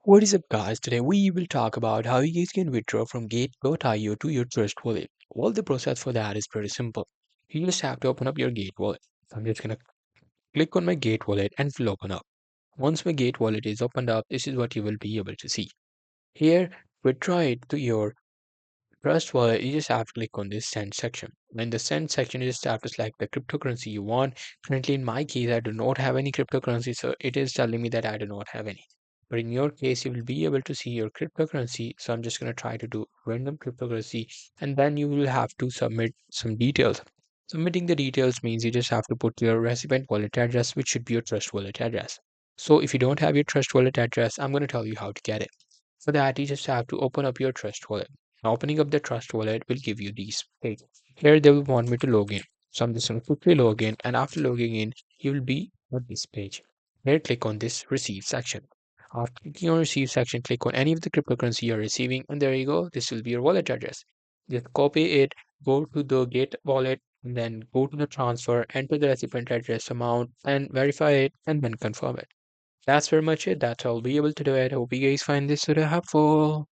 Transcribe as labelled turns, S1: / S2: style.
S1: What is up, guys? Today we will talk about how you guys can withdraw from Gate.io to your Trust wallet. Well, the process for that is pretty simple. You just have to open up your Gate wallet. So I'm just gonna click on my Gate wallet and it will open up. Once my Gate wallet is opened up, this is what you will be able to see. Here, withdraw it to your Trust wallet. You just have to click on this send section. In the send section, you just have to select the cryptocurrency you want. Currently, in my case, I do not have any cryptocurrency, so it is telling me that I do not have any. But in your case, you will be able to see your cryptocurrency. So I'm just going to try to do random cryptocurrency, and then you will have to submit some details. Submitting the details means you just have to put your recipient wallet address, which should be your Trust wallet address. So if you don't have your Trust wallet address, I'm going to tell you how to get it. For that, you just have to open up your Trust wallet. Now, opening up the Trust wallet will give you these pages. Here, they will want me to log in. So I'm just going to quickly log in, and after logging in, you will be on this page. Here, click on this Receive section. After clicking on Receive section, click on any of the cryptocurrency you're receiving, and there you go. This will be your wallet address. Just copy it, go to the Get wallet, and then go to the transfer, enter the recipient address amount, and verify it, and then confirm it. That's very much it. That's all we'll be able to do it. Hope you guys find this video helpful.